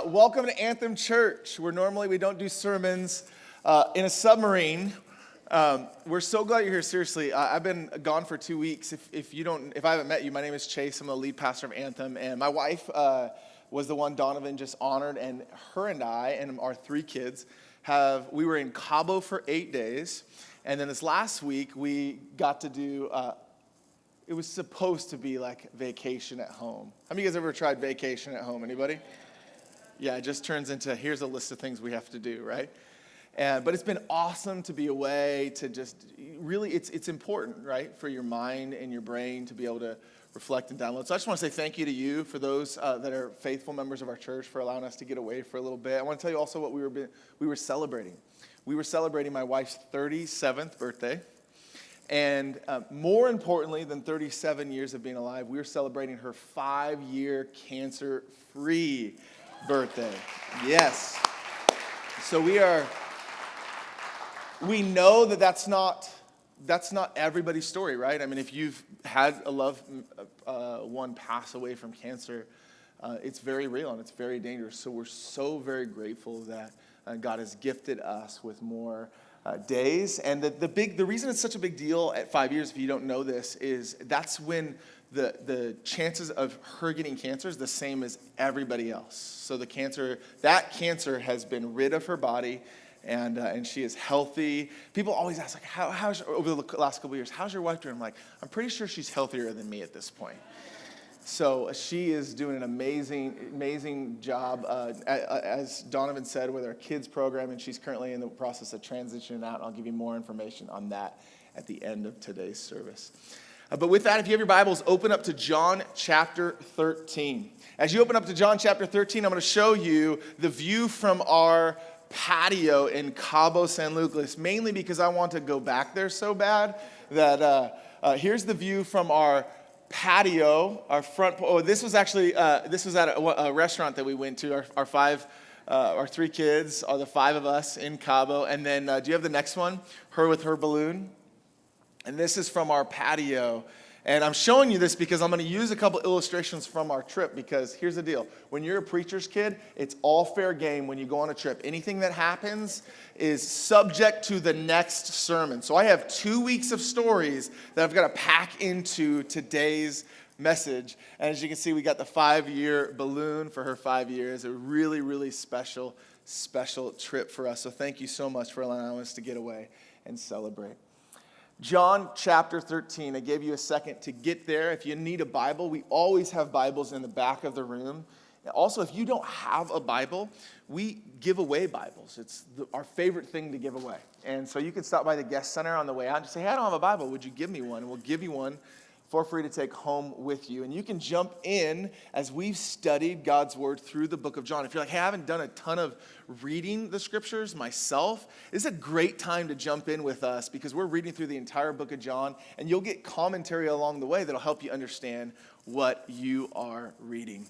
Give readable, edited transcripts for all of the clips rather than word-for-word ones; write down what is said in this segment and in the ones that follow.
Welcome to Anthem Church, where normally we don't do sermons in a submarine. We're so glad you're here. Seriously, I've been gone for 2 weeks. If I haven't met you, my name is Chase. I'm the lead pastor of Anthem, and my wife was the one Donovan just honored, and her and I and our 3 kids we were in Cabo for 8 days, and then this last week we got to do. It was supposed to be like vacation at home. How many of you guys ever tried vacation at home? Anybody? Yeah, it just turns into, here's a list of things we have to do, right? But it's been awesome to be away, to just, really, it's important, right, for your mind and your brain to be able to reflect and download. So I just want to say thank you to you, for those that are faithful members of our church, for allowing us to get away for a little bit. I want to tell you also what we were celebrating. We were celebrating my wife's 37th birthday. And more importantly than 37 years of being alive, we were celebrating her 5-year cancer-free birthday. Yes. So we know that's not everybody's story, right? I mean, if you've had a loved one pass away from cancer, it's very real and it's very dangerous. So we're so very grateful that God has gifted us with more days. And the reason it's such a big deal at 5 years, if you don't know this, is that's when the chances of her getting cancer is the same as everybody else. So that cancer has been rid of her body, and she is healthy. People always ask, like, how's over the last couple of years, how's your wife doing? I'm like, I'm pretty sure she's healthier than me at this point. So she is doing an amazing job, as Donovan said, with our kids program, and she's currently in the process of transitioning out. I'll give you more information on that at the end of today's service. But with that, if you have your Bibles, open up to John chapter 13. As you open up to John chapter 13, I'm going to show you the view from our patio in Cabo San Lucas, mainly because I want to go back there so bad that here's the view from our patio, our front. Oh, this was at a restaurant that we went to. Our 3 kids are the 5 of us in Cabo. And then, do you have the next one? Her with her balloon. And this is from our patio. And I'm showing you this because I'm going to use a couple illustrations from our trip, because here's the deal. When you're a preacher's kid, it's all fair game when you go on a trip. Anything that happens is subject to the next sermon. So I have 2 weeks of stories that I've got to pack into today's message. And as you can see, we got the 5-year balloon for her 5 years. A really, really special trip for us. So thank you so much for allowing us to get away and celebrate. John chapter 13. I gave you a second to get there. If you need a Bible, we always have Bibles in the back of the room. Also, if you don't have a Bible, we give away Bibles. It's our favorite thing to give away. And so you can stop by the guest center on the way out and just say, hey, I don't have a Bible. Would you give me one? And we'll give you one for free to take home with you. And you can jump in as we've studied God's word through the book of John. If you're like, hey, I haven't done a ton of reading the scriptures myself, it's a great time to jump in with us, because we're reading through the entire book of John, and you'll get commentary along the way that'll help you understand what you are reading.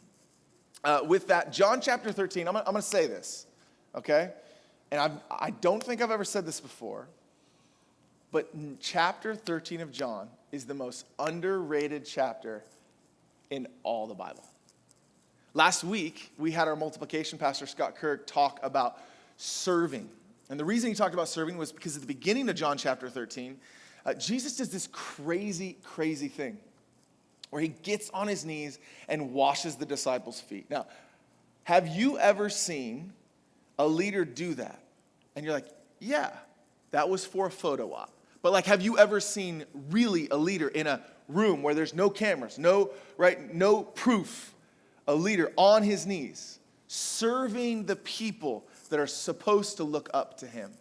With that, John chapter 13, I'm going to say this, okay? And I don't think I've ever said this before, but chapter 13 of John is the most underrated chapter in all the Bible. Last week, we had our multiplication pastor, Scott Kirk, talk about serving. And the reason he talked about serving was because at the beginning of John chapter 13, Jesus does this crazy thing where he gets on his knees and washes the disciples' feet. Now, have you ever seen a leader do that? And you're like, yeah, that was for a photo op. But like, have you ever seen really a leader in a room where there's no cameras, no proof, a leader on his knees, serving the people that are supposed to look up to him?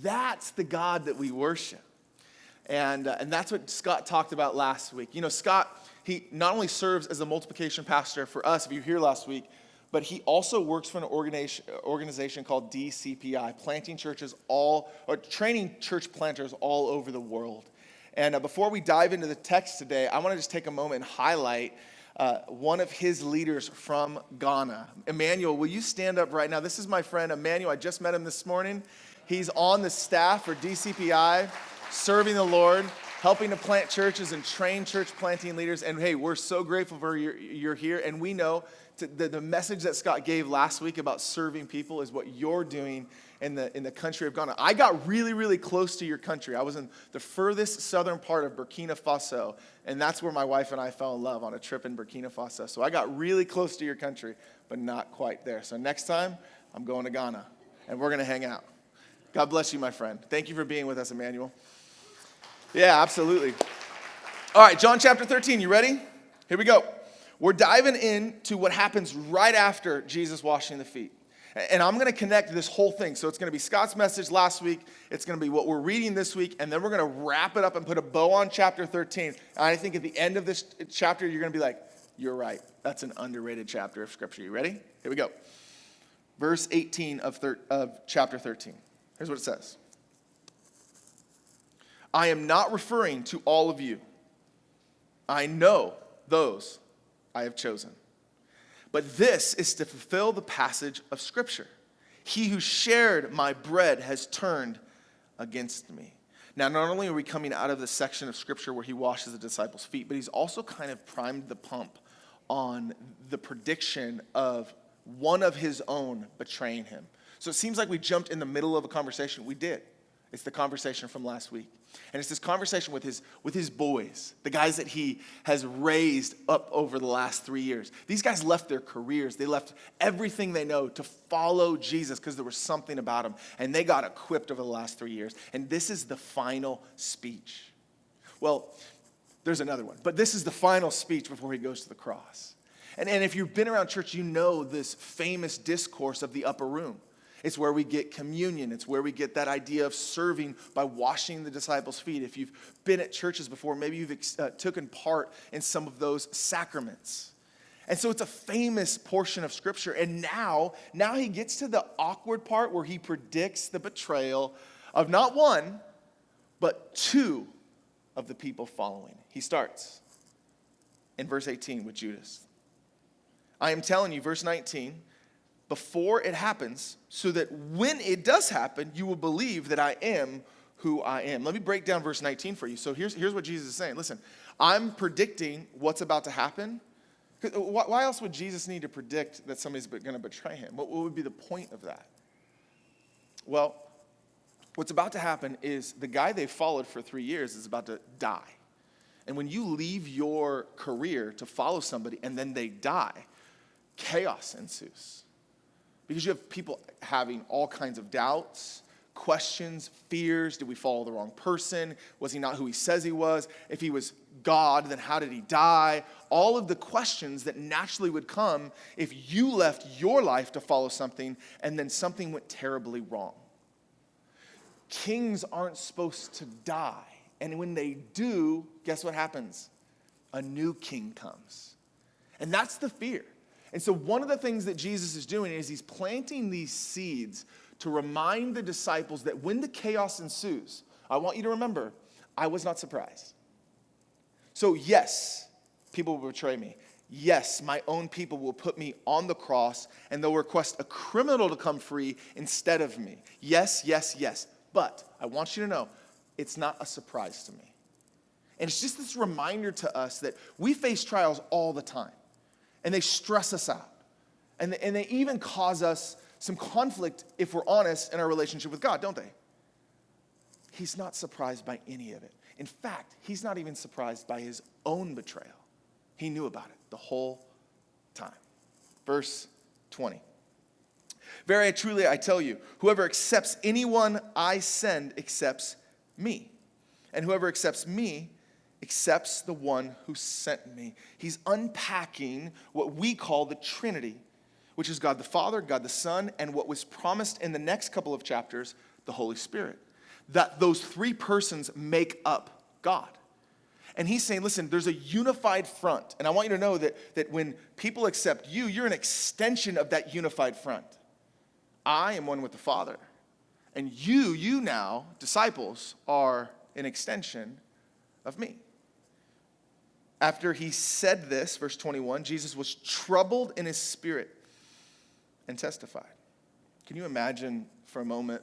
That's the God that we worship. And that's what Scott talked about last week. You know, Scott, He not only serves as a multiplication pastor for us, if you were here last week, but he also works for an organization called DCPI, training church planters all over the world. And before we dive into the text today, I want to just take a moment and highlight one of his leaders from Ghana. Emmanuel, will you stand up right now? This is my friend Emmanuel. I just met him this morning. He's on the staff for DCPI, serving the Lord, helping to plant churches and train church planting leaders. And hey, we're so grateful for you're here. And we know the message that Scott gave last week about serving people is what you're doing in the country of Ghana. I got really, really close to your country. I was in the furthest southern part of Burkina Faso, and that's where my wife and I fell in love on a trip in Burkina Faso. So I got really close to your country, but not quite there. So next time, I'm going to Ghana, and we're going to hang out. God bless you, my friend. Thank you for being with us, Emmanuel. Yeah, absolutely. All right, John chapter 13, you ready? Here we go. We're diving into what happens right after Jesus washing the feet. And I'm going to connect this whole thing. So it's going to be Scott's message last week. It's going to be what we're reading this week. And then we're going to wrap it up and put a bow on chapter 13. And I think at the end of this chapter, you're going to be like, you're right. That's an underrated chapter of Scripture. You ready? Here we go. Verse 18 of chapter 13. Here's what it says. I am not referring to all of you. I know those I have chosen. But this is to fulfill the passage of Scripture. He who shared my bread has turned against me. Now, not only are we coming out of the section of Scripture where he washes the disciples' feet, but he's also kind of primed the pump on the prediction of one of his own betraying him. So it seems like we jumped in the middle of a conversation. We did. It's the conversation from last week. And it's this conversation with his boys, the guys that he has raised up over the last 3 years. These guys left their careers. They left everything they know to follow Jesus because there was something about him. And they got equipped over the last 3 years. And this is the final speech. Well, there's another one. But this is the final speech before he goes to the cross. And if you've been around church, you know this famous discourse of the upper room. It's where we get communion. It's where we get that idea of serving by washing the disciples' feet. If you've been at churches before, maybe you've taken part in some of those sacraments. And so it's a famous portion of Scripture. And now he gets to the awkward part where he predicts the betrayal of not one, but two of the people following. He starts in verse 18 with Judas. I am telling you, verse 19, before it happens, so that when it does happen, you will believe that I am who I am. Let me break down verse 19 for you. So here's what Jesus is saying. Listen, I'm predicting what's about to happen. Why else would Jesus need to predict that somebody's going to betray him? What would be the point of that? Well, what's about to happen is the guy they followed for 3 years is about to die. And when you leave your career to follow somebody and then they die, chaos ensues. Because you have people having all kinds of doubts, questions, fears. Did we follow the wrong person? Was he not who he says he was? If he was God, then how did he die? All of the questions that naturally would come if you left your life to follow something and then something went terribly wrong. Kings aren't supposed to die. And when they do, guess what happens? A new king comes. And that's the fear. And so one of the things that Jesus is doing is he's planting these seeds to remind the disciples that when the chaos ensues, I want you to remember, I was not surprised. So yes, people will betray me. Yes, my own people will put me on the cross and they'll request a criminal to come free instead of me. Yes, yes, yes. But I want you to know, it's not a surprise to me. And it's just this reminder to us that we face trials all the time. And they stress us out. And they even cause us some conflict, if we're honest, in our relationship with God, don't they? He's not surprised by any of it. In fact, he's not even surprised by his own betrayal. He knew about it the whole time. Verse 20. Very truly, I tell you, whoever accepts anyone I send accepts me. And whoever accepts me accepts the one who sent me. He's unpacking what we call the Trinity, which is God the Father, God the Son, and what was promised in the next couple of chapters, the Holy Spirit. That those three persons make up God. And he's saying, listen, there's a unified front. And I want you to know that when people accept you, you're an extension of that unified front. I am one with the Father. And you now, disciples, are an extension of me. After he said this, verse 21, Jesus was troubled in his spirit and testified. Can you imagine for a moment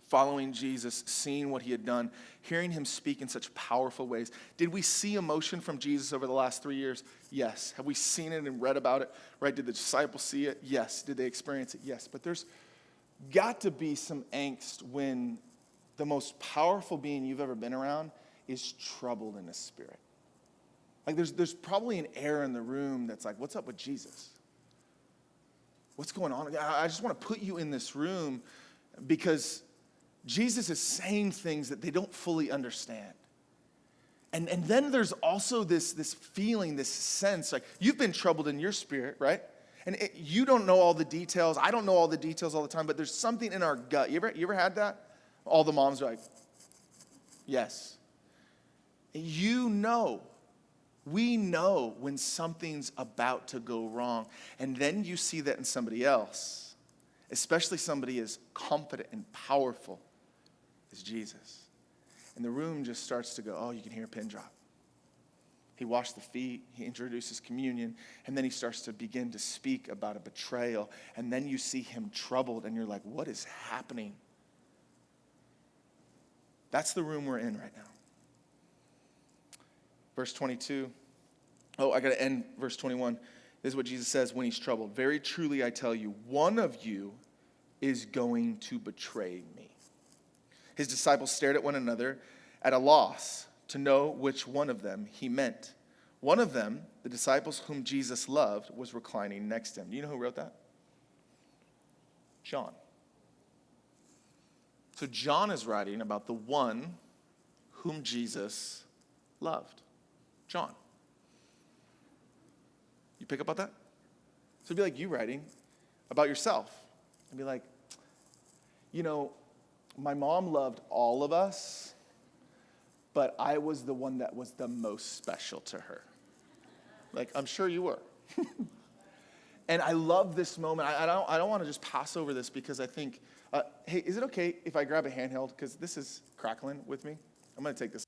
following Jesus, seeing what he had done, hearing him speak in such powerful ways? Did we see emotion from Jesus over the last 3 years? Yes. Have we seen it and read about it? Right? Did the disciples see it? Yes. Did they experience it? Yes. But there's got to be some angst when the most powerful being you've ever been around is troubled in his spirit. Like there's probably an air in the room that's like, what's up with Jesus? What's going on? I just want to put you in this room because Jesus is saying things that they don't fully understand. And then there's also this feeling, this sense, like you've been troubled in your spirit, right? And you don't know all the details. I don't know all the details all the time, but there's something in our gut. You ever had that? All the moms are like, yes. We know when something's about to go wrong. And then you see that in somebody else, especially somebody as confident and powerful as Jesus. And the room just starts to go, oh, you can hear a pin drop. He washed the feet, he introduces communion, and then he starts to begin to speak about a betrayal. And then you see him troubled, and you're like, what is happening? That's the room we're in right now. Verse 22. Oh, I got to end verse 21. This is what Jesus says when he's troubled. Very truly, I tell you, one of you is going to betray me. His disciples stared at one another at a loss to know which one of them he meant. One of them, the disciples whom Jesus loved, was reclining next to him. Do you know who wrote that? John. So John is writing about the one whom Jesus loved. John. You pick up on that? So it'd be like you writing about yourself. It'd be like, my mom loved all of us, but I was the one that was the most special to her. Like, I'm sure you were. And I love this moment. I don't want to just pass over this because I think, hey, is it okay if I grab a handheld? Because this is crackling with me. I'm going to take this.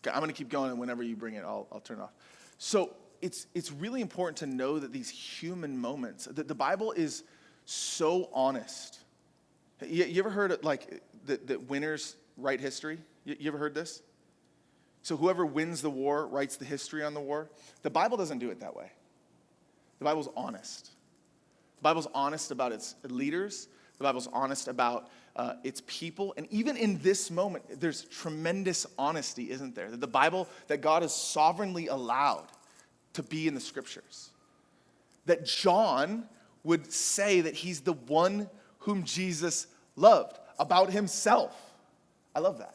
Okay, I'm going to keep going, and whenever you bring it, I'll turn it off. So it's really important to know that these human moments, that the Bible is so honest. You ever heard that winners write history? You ever heard this? So whoever wins the war writes the history on the war. The Bible doesn't do it that way. The Bible's honest. The Bible's honest about its leaders. The Bible's honest about its people. And even in this moment, there's tremendous honesty, isn't there? That the Bible, that God has sovereignly allowed to be in the scriptures. That John would say that he's the one whom Jesus loved about himself. I love that.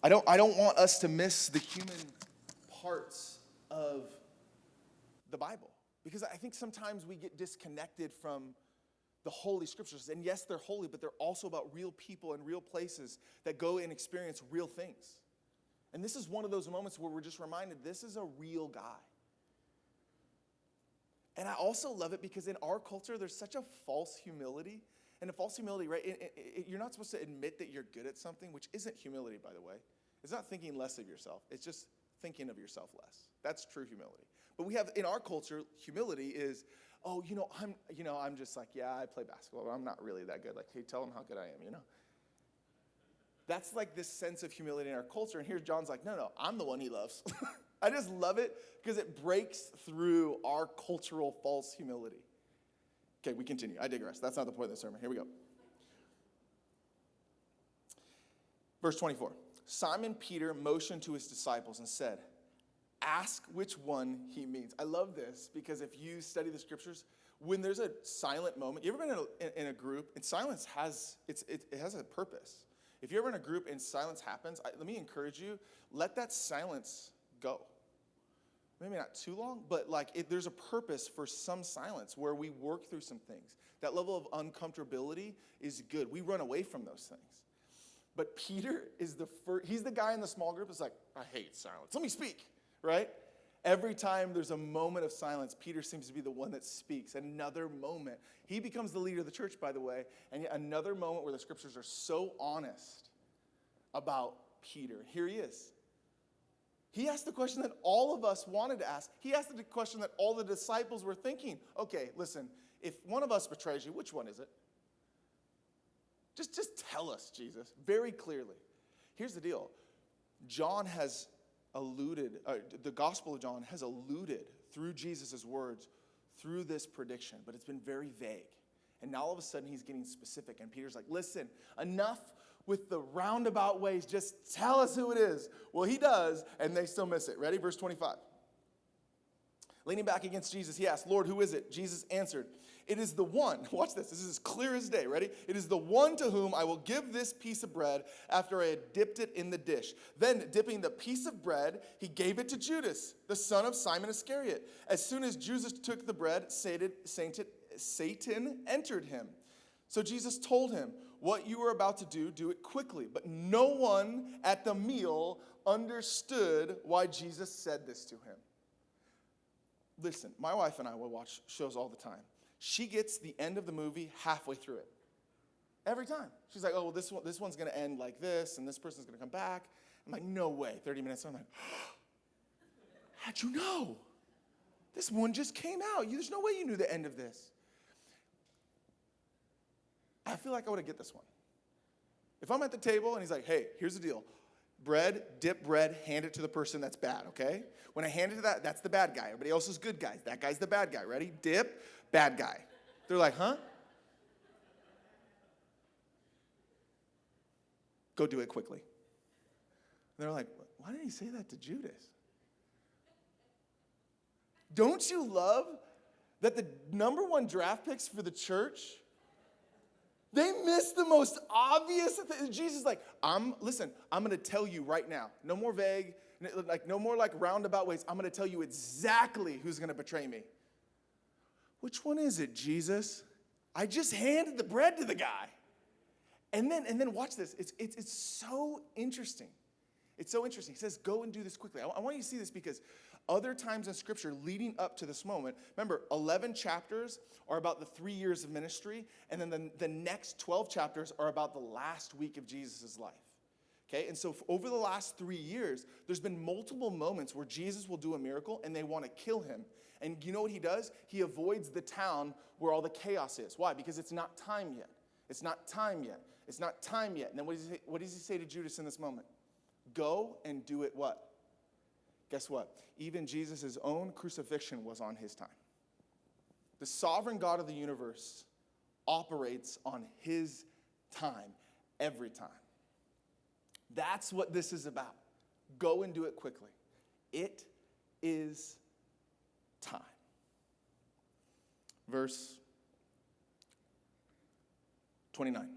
I don't want us to miss the human parts of the Bible. Because I think sometimes we get disconnected from the Holy Scriptures. And yes, they're holy, but they're also about real people and real places that go and experience real things. And this is one of those moments where we're just reminded this is a real guy. And I also love it because in our culture, there's such a false humility. And a false humility, right? You're not supposed to admit that you're good at something, which isn't humility, by the way. It's not thinking less of yourself. It's just thinking of yourself less. That's true humility. But we have, in our culture, humility is, I'm just like, yeah, I play basketball, but I'm not really that good. Like, hey, tell them how good I am, That's like this sense of humility in our culture. And here John's like, no, I'm the one he loves. I just love it because it breaks through our cultural false humility. Okay, we continue. I digress. That's not the point of the sermon. Here we go. Verse 24. Simon Peter motioned to his disciples and said, ask which one he means. I love this because if you study the scriptures, when there's a silent moment, you ever been in a group, and silence has it has a purpose. If you're ever in a group and silence happens, let me encourage you, let that silence go. Maybe not too long, but there's a purpose for some silence where we work through some things. That level of uncomfortability is good. We run away from those things. But Peter is the first, he's the guy in the small group that's like, I hate silence. Let me speak, right? Every time there's a moment of silence, Peter seems to be the one that speaks. Another moment. He becomes the leader of the church, by the way. And yet another moment where the scriptures are so honest about Peter. Here he is. He asked the question that all of us wanted to ask. He asked the question that all the disciples were thinking. Okay, listen, if one of us betrays you, which one is it? Just tell us, Jesus, very clearly. Here's the deal. John has alluded, the Gospel of John has alluded through Jesus' words, through this prediction, but it's been very vague. And now all of a sudden he's getting specific, and Peter's like, listen, enough with the roundabout ways, just tell us who it is. Well, he does, and they still miss it. Ready? Verse 25. Leaning back against Jesus, he asked, Lord, who is it? Jesus answered, it is the one, watch this is as clear as day, ready? It is the one to whom I will give this piece of bread after I had dipped it in the dish. Then, dipping the piece of bread, he gave it to Judas, the son of Simon Iscariot. As soon as Judas took the bread, Satan entered him. So Jesus told him, what you are about to do it quickly. But no one at the meal understood why Jesus said this to him. Listen, my wife and I will watch shows all the time. She gets the end of the movie halfway through it. Every time. She's like, oh, well, this one's going to end like this, and this person's going to come back. I'm like, no way. 30 minutes. I'm like, how'd you know? This one just came out. There's no way you knew the end of this. I feel like I would have get this one. If I'm at the table and he's like, hey, here's the deal. Bread, dip bread, hand it to the person that's bad, okay? When I hand it to that's the bad guy. Everybody else is good guys. That guy's the bad guy. Ready? Dip, bad guy. They're like, huh? Go do it quickly. And they're like, why did he say that to Judas? Don't you love that the number one draft picks for the church, they missed the most obvious thing. Jesus is like, I'm going to tell you right now. No more vague, no more roundabout ways. I'm going to tell you exactly who's going to betray me. Which one is it, Jesus? I just handed the bread to the guy. And then watch this. It's so interesting. It's so interesting. He says, go and do this quickly. I want you to see this because other times in Scripture leading up to this moment, remember, 11 chapters are about the 3 years of ministry, and then the next 12 chapters are about the last week of Jesus' life. Okay, and so over the last 3 years, there's been multiple moments where Jesus will do a miracle and they want to kill him. And you know what he does? He avoids the town where all the chaos is. Why? Because it's not time yet. It's not time yet. It's not time yet. And then what does he say to Judas in this moment? Go and do it what? Guess what? Even Jesus' own crucifixion was on his time. The sovereign God of the universe operates on his time, every time. That's what this is about. Go and do it quickly. It is time. Verse 29.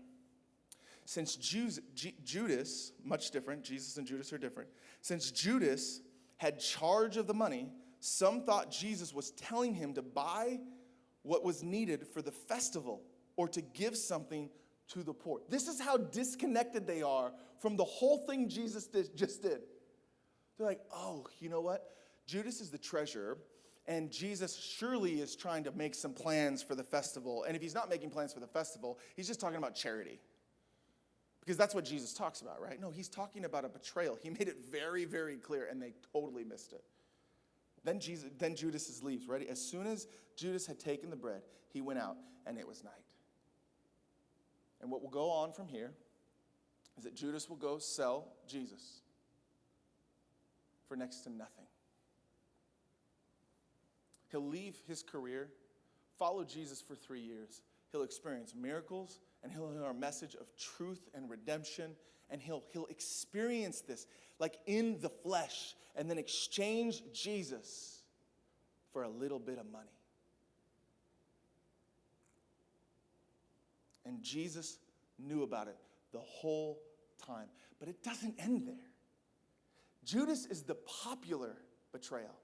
Since Judas, much different, Jesus and Judas are different. Since Judas had charge of the money, some thought Jesus was telling him to buy what was needed for the festival or to give something to the poor. This is how disconnected they are from the whole thing Jesus just did. They're like, oh, you know what? Judas is the treasurer, and Jesus surely is trying to make some plans for the festival. And if he's not making plans for the festival, he's just talking about charity. Because that's what Jesus talks about, right? No, he's talking about a betrayal. He made it very, very clear, and they totally missed it. Then Judas leaves, ready? As soon as Judas had taken the bread, he went out, and it was night. And what will go on from here is that Judas will go sell Jesus for next to nothing. He'll leave his career, follow Jesus for 3 years. He'll experience miracles, and he'll hear a message of truth and redemption, and he'll experience this like in the flesh, and then exchange Jesus for a little bit of money. And Jesus knew about it the whole time. But it doesn't end there. Judas is the popular betrayal.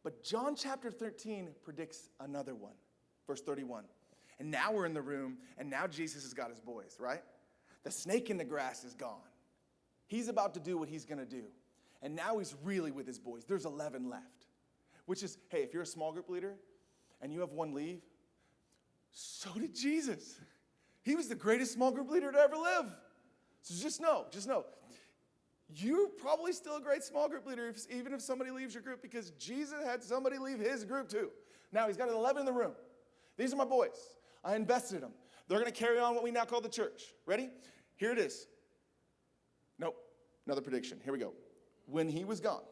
But John chapter 13 predicts another one. Verse 31. And now we're in the room, and now Jesus has got his boys, right? The snake in the grass is gone. He's about to do what he's going to do. And now he's really with his boys. There's 11 left. Which is, hey, if you're a small group leader and you have one leave, so did Jesus. He was the greatest small group leader to ever live. So just know, you're probably still a great small group leader even if somebody leaves your group, because Jesus had somebody leave his group too. Now he's got 11 in the room. These are my boys. I invested in them. They're going to carry on what we now call the church. Ready? Here it is. Nope. Another prediction. Here we go. When he was gone,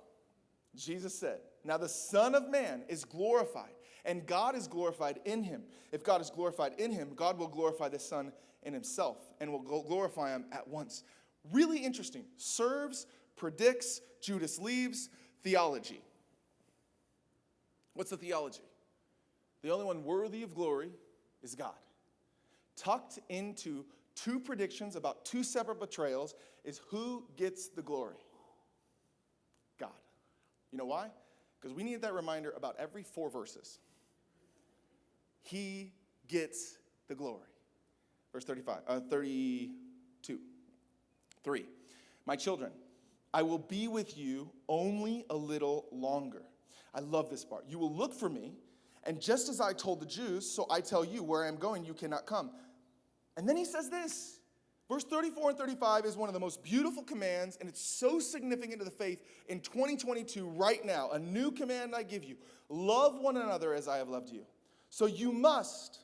Jesus said, now the Son of Man is glorified, and God is glorified in him. If God is glorified in him, God will glorify the Son in himself, and will glorify him at once. Really interesting. Serves, predicts, Judas leaves, theology. What's the theology? The only one worthy of glory is God. Tucked into two predictions about two separate betrayals is who gets the glory. God. You know why? Because we need that reminder about every 4 verses. He gets the glory. Verse 32. 3. My children, I will be with you only a little longer. I love this part. You will look for me, and just as I told the Jews, so I tell you, where I am going, you cannot come. And then he says this. Verse 34 and 35 is one of the most beautiful commands, and it's so significant to the faith in 2022 right now. A new command I give you. Love one another as I have loved you. So you must.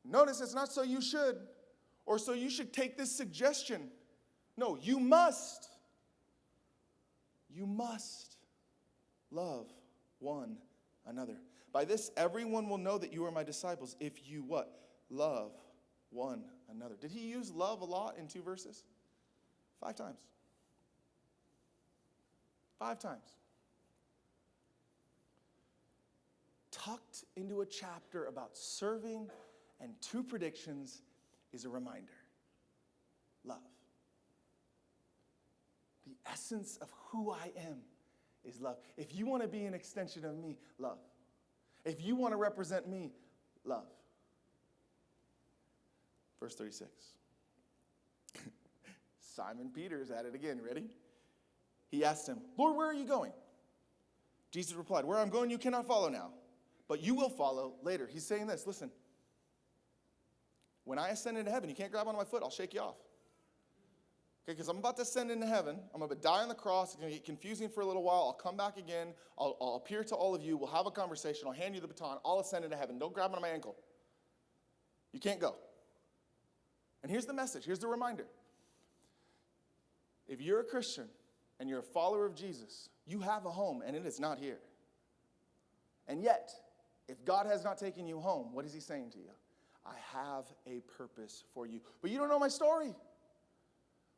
Notice it's not so you should, or so you should take this suggestion. No, you must. You must love one another. By this, everyone will know that you are my disciples if you what? Love one another. Did he use love a lot in 2 verses? 5 times. 5 times. Tucked into a chapter about serving and 2 predictions is a reminder. Love. The essence of who I am is love. If you want to be an extension of me, love. If you want to represent me, love. Verse 36. Simon Peter's at it again. Ready? He asked him, Lord, where are you going? Jesus replied, where I'm going you cannot follow now, but you will follow later. He's saying this, listen. When I ascend into heaven, you can't grab onto my foot. I'll shake you off. Okay, because I'm about to ascend into heaven. I'm going to die on the cross. It's going to get confusing for a little while. I'll come back again. I'll appear to all of you. We'll have a conversation. I'll hand you the baton. I'll ascend into heaven. Don't grab onto my ankle. You can't go. And here's the message. Here's the reminder. If you're a Christian and you're a follower of Jesus, you have a home, and it is not here. And yet, if God has not taken you home, what is he saying to you? I have a purpose for you. But you don't know my story.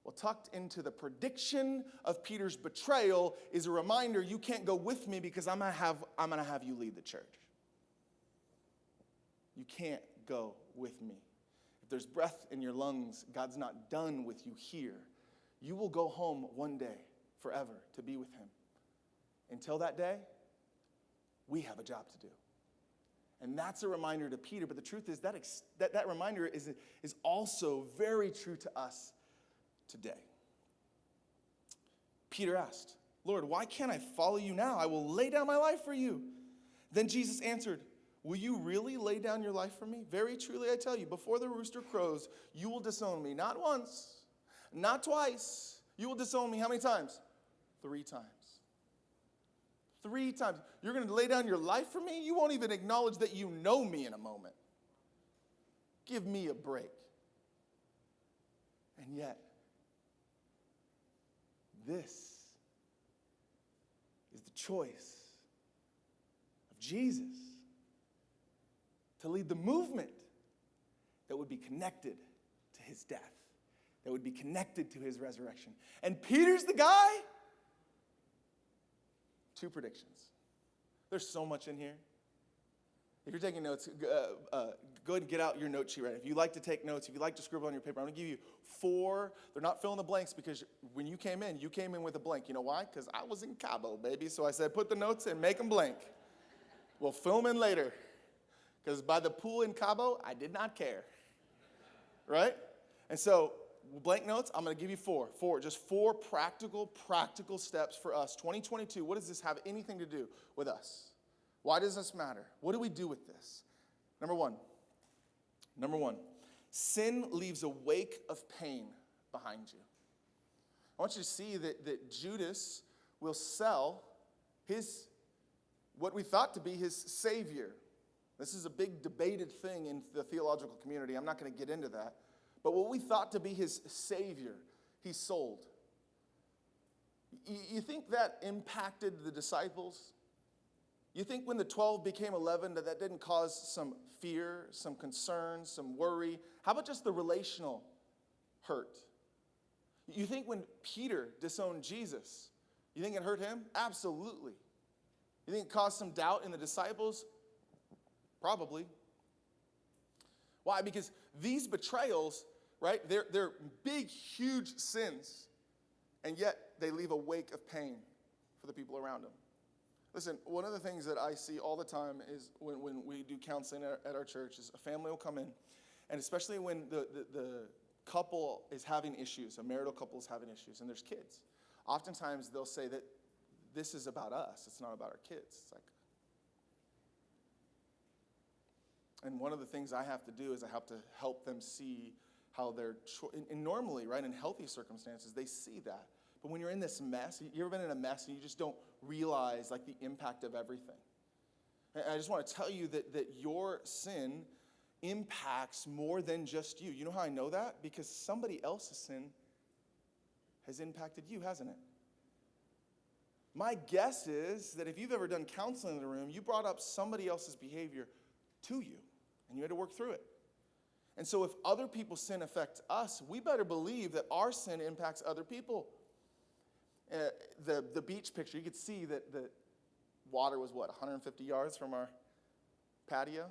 Well, tucked into the prediction of Peter's betrayal is a reminder you can't go with me because I'm going to have you lead the church. You can't go with me. If there's breath in your lungs, God's not done with you here. You will go home one day forever to be with him. Until that day, we have a job to do. And that's a reminder to Peter. But the truth is that reminder is also very true to us today. Peter asked, Lord, why can't I follow you now? I will lay down my life for you. Then Jesus answered, will you really lay down your life for me? Very truly I tell you, before the rooster crows, you will disown me. Not once, not twice. You will disown me how many times? 3 times. 3 times. You're going to lay down your life for me? You won't even acknowledge that you know me in a moment. Give me a break. And yet, this is the choice of Jesus to lead the movement that would be connected to his death, that would be connected to his resurrection. And Peter's the guy. 2 predictions. There's so much in here. If you're taking notes, go ahead and get out your note sheet right. If you like to take notes, if you like to scribble on your paper, I'm going to give you 4. They're not fill in the blanks because when you came in with a blank. You know why? Because I was in Cabo, baby. So I said, put the notes in, make them blank. We'll fill them in later. Because by the pool in Cabo, I did not care. Right? And so, blank notes, I'm going to give you just four practical steps for us. 2022, what does this have anything to do with us? Why does this matter? What do we do with this? Number one, sin leaves a wake of pain behind you. I want you to see that Judas will sell what we thought to be his Savior. This is a big debated thing in the theological community. I'm not going to get into that. But what we thought to be his Savior, he sold. You think that impacted the disciples? You think when the 12 became 11 that didn't cause some fear, some concern, some worry? How about just the relational hurt? You think when Peter disowned Jesus, you think it hurt him? Absolutely. You think it caused some doubt in the disciples? Probably. Why? Because these betrayals, right, they're big, huge sins, and yet they leave a wake of pain for the people around them. Listen, one of the things that I see all the time is when we do counseling at our church is a family will come in, and especially when the couple is having issues, a marital couple is having issues, and there's kids. Oftentimes they'll say that this is about us, it's not about our kids. It's like, and one of the things I have to do is I have to help them see how they're, and normally, right, in healthy circumstances, they see that. But when you're in this mess, you ever been in a mess and you just don't realize like the impact of everything? And I just want to tell you that your sin impacts more than just you. You know how I know that? Because somebody else's sin has impacted you, hasn't it? My guess is that if you've ever done counseling in the room, you brought up somebody else's behavior to you, and you had to work through it. And so if other people's sin affects us, we better believe that our sin impacts other people. The beach picture, you could see that the water was, 150 yards from our patio?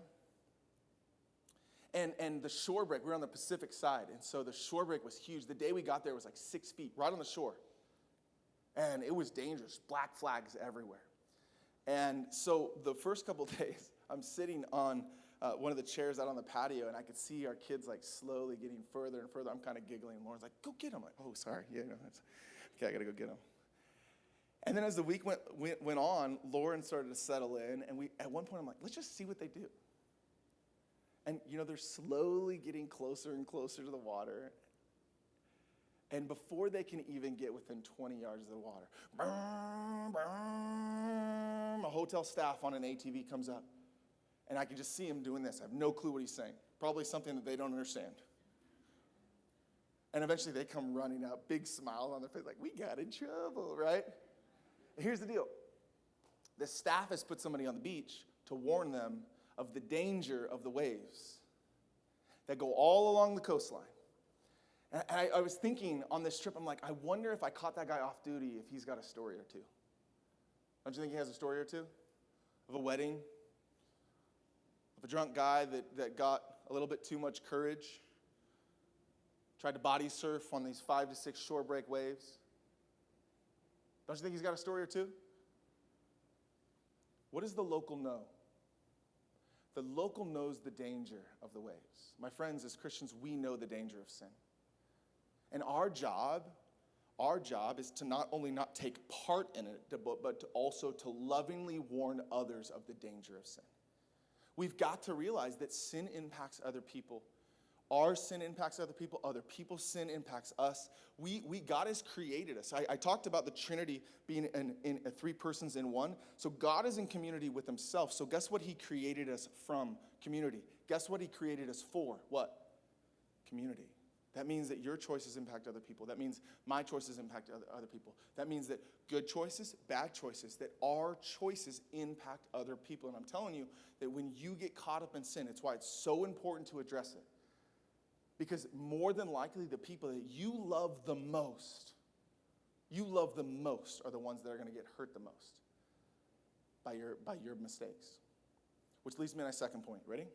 And the shore break, we were on the Pacific side, and so the shore break was huge. The day we got there was like 6 feet, right on the shore. And it was dangerous, black flags everywhere. And so the first couple of days, I'm sitting on one of the chairs out on the patio, and I could see our kids like slowly getting further and further. I'm kind of giggling. Lauren's like, "Go get them." I'm like, "Oh, sorry. Yeah, no, that's okay. I got to go get them." And then as the week went on, Lauren started to settle in, and at one point I'm like, "Let's just see what they do." And they're slowly getting closer and closer to the water. And before they can even get within 20 yards of the water, a hotel staff on an ATV comes up. And I can just see him doing this. I have no clue what he's saying. Probably something that they don't understand. And eventually they come running up, big smile on their face, like, "We got in trouble," right? And here's the deal. The staff has put somebody on the beach to warn them of the danger of the waves that go all along the coastline. And I was thinking on this trip, I'm like, I wonder if I caught that guy off duty if he's got a story or two. Don't you think he has a story or two? Of a wedding? Of a drunk guy that got a little bit too much courage? Tried to body surf on these 5 to 6 shore break waves? Don't you think he's got a story or two? What does the local know? The local knows the danger of the waves. My friends, as Christians, we know the danger of sin. And our job is to not only not take part in it, but to also to lovingly warn others of the danger of sin. We've got to realize that sin impacts other people. Our sin impacts other people. Other people's sin impacts us. God has created us. I talked about the Trinity being in 3 persons in one. So God is in community with himself. So guess what he created us from? Community. Guess what he created us for? What? Community. That means that your choices impact other people. That means my choices impact other people. That means that good choices, bad choices, that our choices impact other people. And I'm telling you that when you get caught up in sin, it's why it's so important to address it. Because more than likely, the people that you love the most are the ones that are going to get hurt the most by your mistakes. Which leads me to my second point. Ready?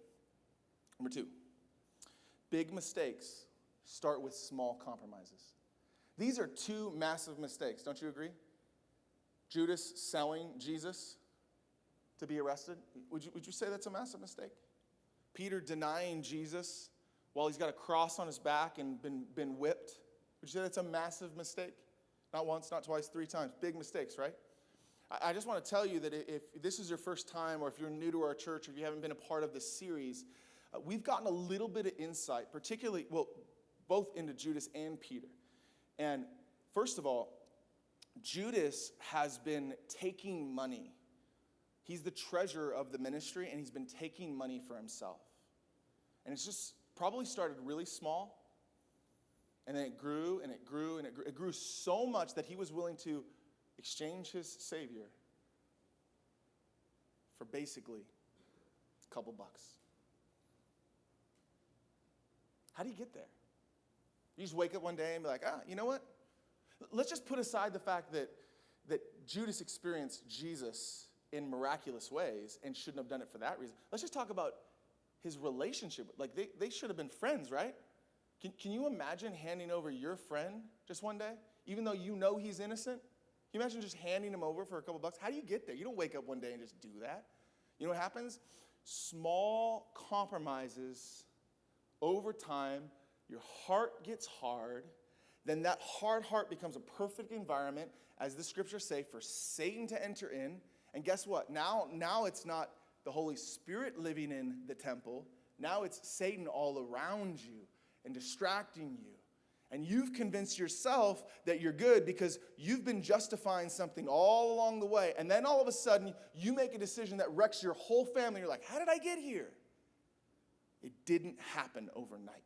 Number 2. Big mistakes start with small compromises. These are 2 massive mistakes. Don't you agree? Judas selling Jesus to be arrested. Would you say that's a massive mistake? Peter denying Jesus while he's got a cross on his back and been whipped. Would you say that's a massive mistake? Not once, not twice, 3 times. Big mistakes, right? I just want to tell you that if this is your first time, or if you're new to our church, or if you haven't been a part of this series, we've gotten a little bit of insight, particularly, both into Judas and Peter. And first of all, Judas has been taking money. He's the treasurer of the ministry, and he's been taking money for himself. And it's just probably started really small, and then it grew, and it grew, and it grew. It grew so much that he was willing to exchange his Savior for basically a couple bucks. How do you get there? You just wake up one day and be like, you know what? Let's just put aside the fact that Judas experienced Jesus in miraculous ways and shouldn't have done it for that reason. Let's just talk about his relationship. Like, they should have been friends, right? Can you imagine handing over your friend just one day, even though you know he's innocent? Can you imagine just handing him over for a couple bucks? How do you get there? You don't wake up one day and just do that. You know what happens? Small compromises over time. Your heart gets hard. Then that hard heart becomes a perfect environment, as the scriptures say, for Satan to enter in. And guess what? Now it's not the Holy Spirit living in the temple. Now it's Satan all around you and distracting you. And you've convinced yourself that you're good because you've been justifying something all along the way. And then all of a sudden, you make a decision that wrecks your whole family. You're like, how did I get here? It didn't happen overnight.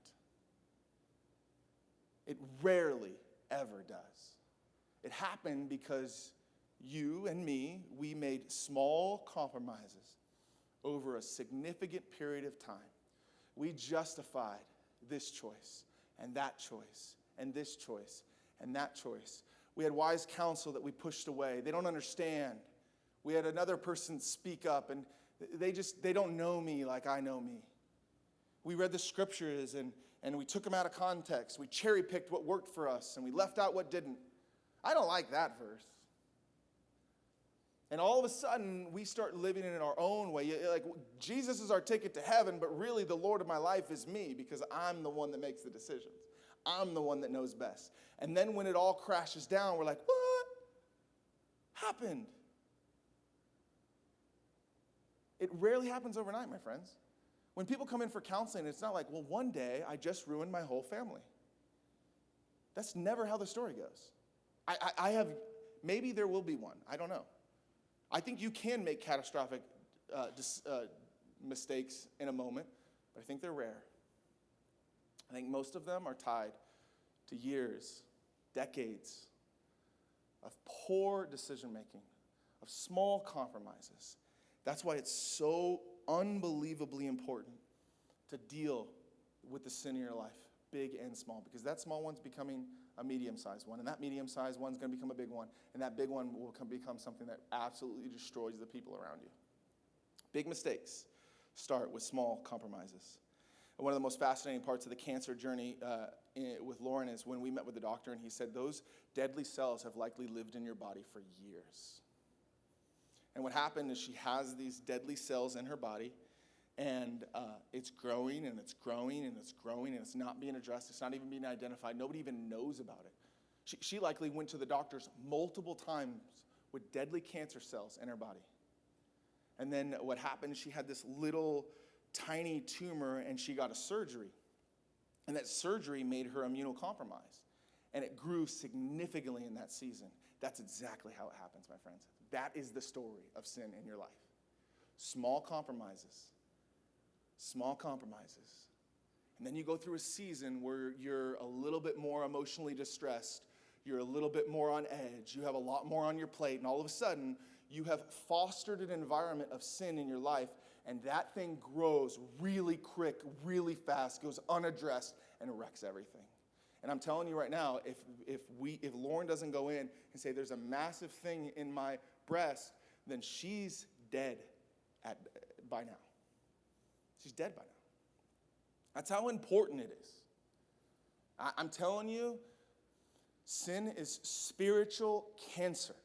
It rarely ever does. It happened because you and me, we made small compromises over a significant period of time. We justified this choice and that choice and this choice and that choice. We had wise counsel that we pushed away. They don't understand. We had another person speak up, and they don't know me like I know me. We read the scriptures and we took them out of context. We cherry-picked what worked for us, and we left out what didn't. I don't like that verse. And all of a sudden, we start living in our own way. Like, Jesus is our ticket to heaven, but really the Lord of my life is me, because I'm the one that makes the decisions. I'm the one that knows best. And then when it all crashes down, we're like, what happened? It rarely happens overnight, my friends. When people come in for counseling, it's not like, well, one day I just ruined my whole family. That's never how the story goes. Maybe there will be one. I don't know. I think you can make catastrophic mistakes in a moment, but I think they're rare. I think most of them are tied to years, decades of poor decision making, of small compromises. That's why it's so unbelievably important to deal with the sin in your life, big and small, because that small one's becoming a medium-sized one, and that medium-sized one's going to become a big one, and that big one will become something that absolutely destroys the people around you. Big mistakes start with small compromises. And one of the most fascinating parts of the cancer journey with Lauren is when we met with the doctor, and he said, those deadly cells have likely lived in your body for years. And what happened is she has these deadly cells in her body, and it's growing, and it's growing, and it's growing, and it's not being addressed. It's not even being identified. Nobody even knows about it. She likely went to the doctors multiple times with deadly cancer cells in her body. And then what happened, she had this little tiny tumor, and she got a surgery. And that surgery made her immunocompromised. And it grew significantly in that season. That's exactly how it happens, my friends. That is the story of sin in your life. Small compromises. Small compromises. And then you go through a season where you're a little bit more emotionally distressed. You're a little bit more on edge. You have a lot more on your plate. And all of a sudden, you have fostered an environment of sin in your life. And that thing grows really quick, really fast, goes unaddressed, and wrecks everything. And I'm telling you right now, if Lauren doesn't go in and say, there's a massive thing in my breast, then she's dead by now. She's dead by now. That's how important it is. I'm telling you, sin is spiritual cancer.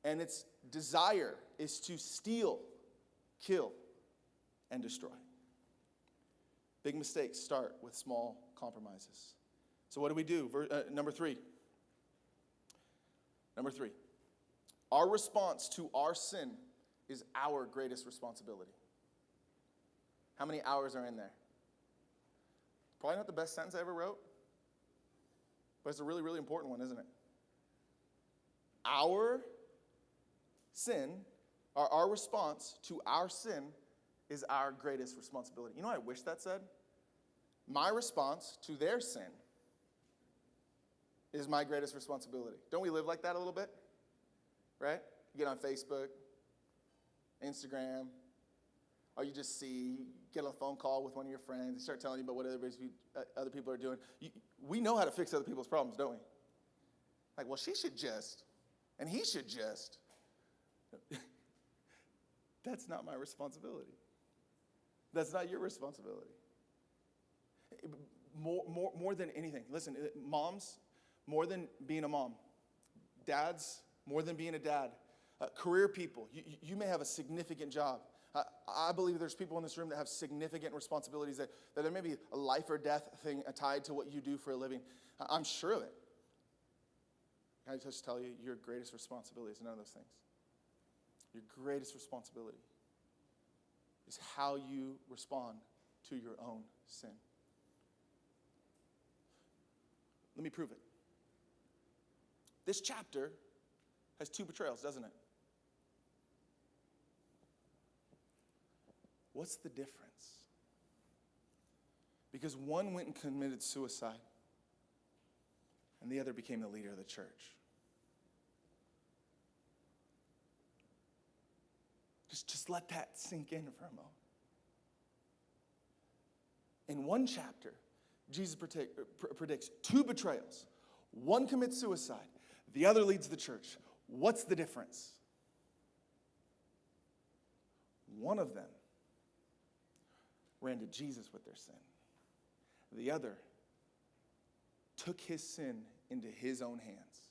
And its desire is to steal, kill, and destroy. Big mistakes start with small compromises. So what do we do? Number three. Our response to our sin is our greatest responsibility. How many hours are in there? Probably not the best sentence I ever wrote, but it's a really, really important one, isn't it? Our sin, or our response to our sin is our greatest responsibility. You know what I wish that said? My response to their sin is my greatest responsibility. Don't we live like that a little bit? Right? You get on Facebook, Instagram, or you just get on a phone call with one of your friends, they start telling you about what other people are doing. We know how to fix other people's problems, don't we? Like, well, she should just, and he should just. That's not my responsibility. That's not your responsibility. More than anything. Listen, moms, more than being a mom. Dads, more than being a dad. Career people, you may have a significant job. I believe there's people in this room that have significant responsibilities, that there may be a life or death thing tied to what you do for a living. I'm sure of it. Can I just tell you, your greatest responsibility is none of those things. Your greatest responsibility is how you respond to your own sin. Let me prove it. This chapter has 2 betrayals, doesn't it? What's the difference? Because one went and committed suicide, and the other became the leader of the church. Just let that sink in for a moment. In one chapter, Jesus predicts 2 betrayals. One commits suicide. The other leads the church. What's the difference? One of them ran to Jesus with their sin. The other took his sin into his own hands.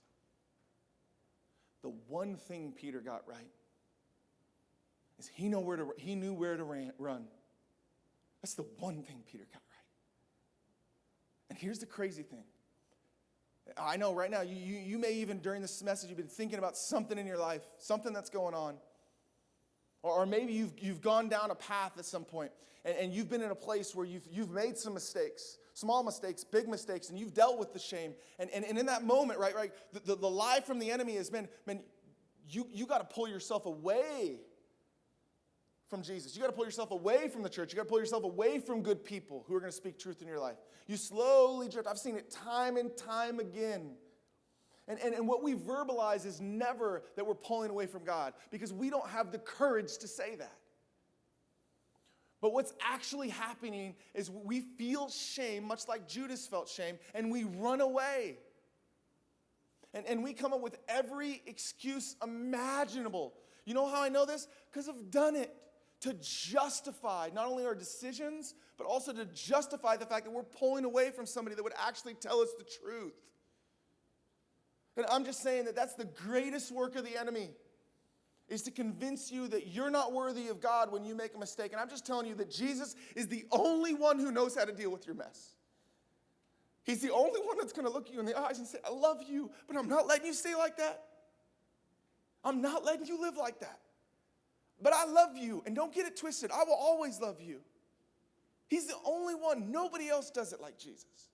The one thing Peter got right is he knew where to run. That's the one thing Peter got right. And here's the crazy thing. I know right now, you may even during this message, you've been thinking about something in your life, something that's going on. Or maybe you've gone down a path at some point, and you've been in a place where you've made some mistakes, small mistakes, big mistakes, and you've dealt with the shame. And in that moment, right, the lie from the enemy has been, man, you got to pull yourself away from Jesus. You got to pull yourself away from the church. You got to pull yourself away from good people who are going to speak truth in your life. You slowly drift. I've seen it time and time again. And what we verbalize is never that we're pulling away from God, because we don't have the courage to say that. But what's actually happening is we feel shame, much like Judas felt shame, and we run away. And we come up with every excuse imaginable. You know how I know this? Because I've done it. To justify not only our decisions, but also to justify the fact that we're pulling away from somebody that would actually tell us the truth. And I'm just saying that that's the greatest work of the enemy, is to convince you that you're not worthy of God when you make a mistake. And I'm just telling you that Jesus is the only one who knows how to deal with your mess. He's the only one that's going to look you in the eyes and say, I love you, but I'm not letting you stay like that. I'm not letting you live like that. But I love you, and don't get it twisted. I will always love you. He's the only one. Nobody else does it like Jesus.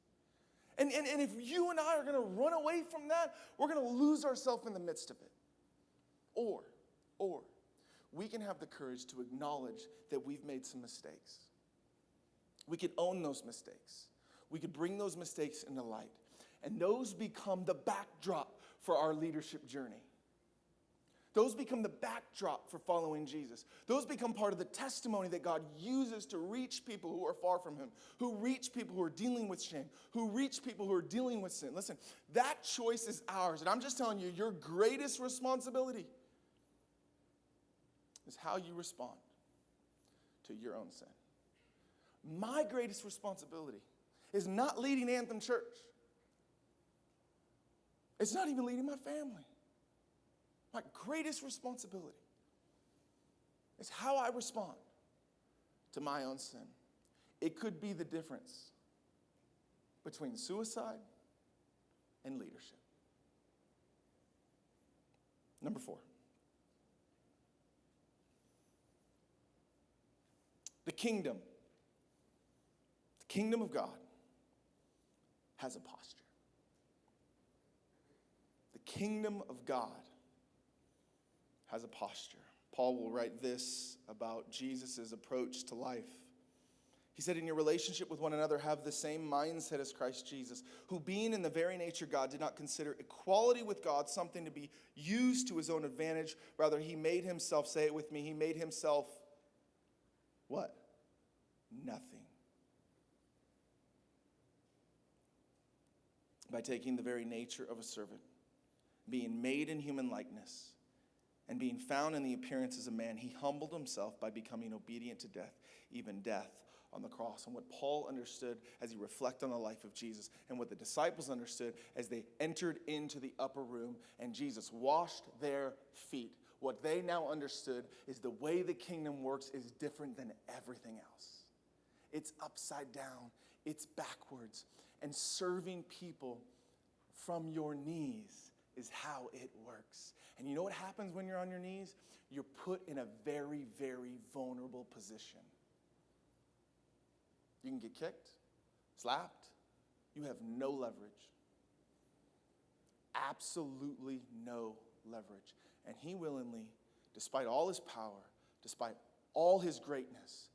And if you and I are going to run away from that, we're going to lose ourselves in the midst of it. Or we can have the courage to acknowledge that we've made some mistakes. We could own those mistakes. We could bring those mistakes into light. And those become the backdrop for our leadership journey. Those become the backdrop for following Jesus. Those become part of the testimony that God uses to reach people who are far from him, who reach people who are dealing with shame, who reach people who are dealing with sin. Listen, that choice is ours. And I'm just telling you, your greatest responsibility is how you respond to your own sin. My greatest responsibility is not leading Anthem Church. It's not even leading my family. My greatest responsibility is how I respond to my own sin. It could be the difference between suicide and leadership. Number 4. The kingdom of God has a posture. The kingdom of God has a posture. Paul will write this about Jesus' approach to life. He said, in your relationship with one another, have the same mindset as Christ Jesus, who being in the very nature God, did not consider equality with God something to be used to his own advantage. Rather, he made himself, say it with me, he made himself what? Nothing. By taking the very nature of a servant, being made in human likeness, and being found in the appearance as a man, he humbled himself by becoming obedient to death, even death on the cross. And what Paul understood as he reflected on the life of Jesus, and what the disciples understood as they entered into the upper room and Jesus washed their feet, what they now understood is the way the kingdom works is different than everything else. It's upside down, it's backwards, and serving people from your knees is how it works. And you know what happens when you're on your knees? You're put in a very, very vulnerable position. You can get kicked, slapped. You have no leverage. Absolutely no leverage. And he willingly, despite all his power, despite all his greatness,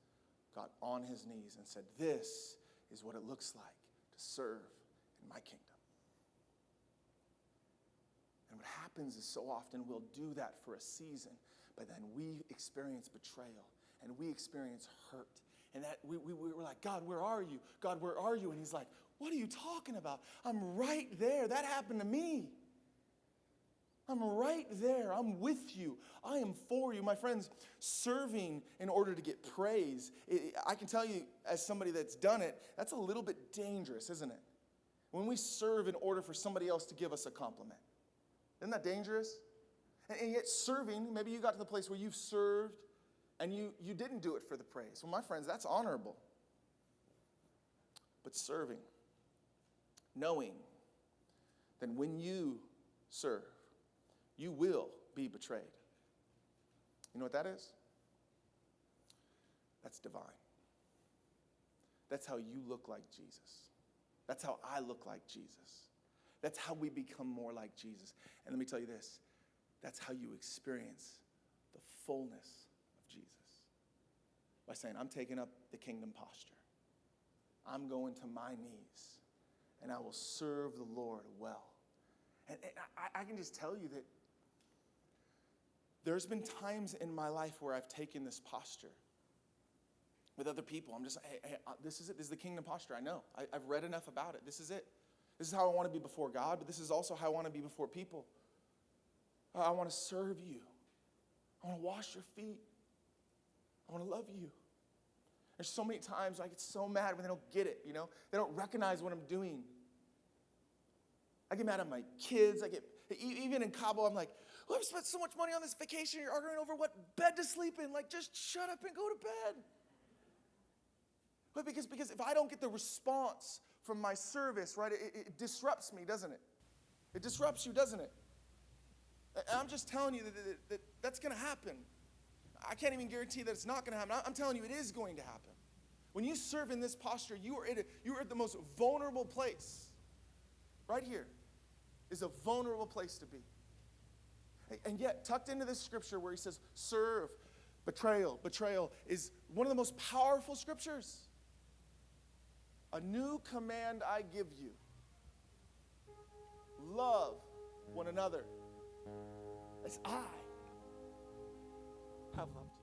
got on his knees and said, this is what it looks like to serve in my kingdom. And what happens is so often we'll do that for a season, but then we experience betrayal and we experience hurt. And that we're like, God, where are you? God, where are you? And he's like, what are you talking about? I'm right there. That happened to me. I'm right there. I'm with you. I am for you. My friends, serving in order to get praise, I can tell you as somebody that's done it, that's a little bit dangerous, isn't it? When we serve in order for somebody else to give us a compliment. Isn't that dangerous? And yet serving, maybe you got to the place where you've served and you didn't do it for the praise. Well, my friends, that's honorable. But serving, knowing that when you serve, you will be betrayed. You know what that is? That's divine. That's how you look like Jesus. That's how I look like Jesus. That's how we become more like Jesus. And let me tell you this, that's how you experience the fullness of Jesus. By saying, I'm taking up the kingdom posture. I'm going to my knees, and I will serve the Lord well. And I can just tell you that there's been times in my life where I've taken this posture with other people. I'm just, hey, this is it. This is the kingdom posture. I know. I've read enough about it. This is it. This is how I want to be before God, but this is also how I want to be before people. I want to serve you. I want to wash your feet. I want to love you. There's so many times I get so mad when they don't get it, you know? They don't recognize what I'm doing. I get mad at my kids. Even in Cabo, I'm like, well, I've spent so much money on this vacation. You're arguing over what bed to sleep in. Like, just shut up and go to bed. But because if I don't get the response from my service, right, it disrupts me, doesn't it? It disrupts you, doesn't it? And I'm just telling you that that's going to happen. I can't even guarantee that it's not going to happen. I'm telling you it is going to happen. When you serve in this posture, you are at the most vulnerable place. Right here is a vulnerable place to be. And yet, tucked into this scripture where he says, serve, betrayal is one of the most powerful scriptures. A new command I give you. Love one another as I have loved you.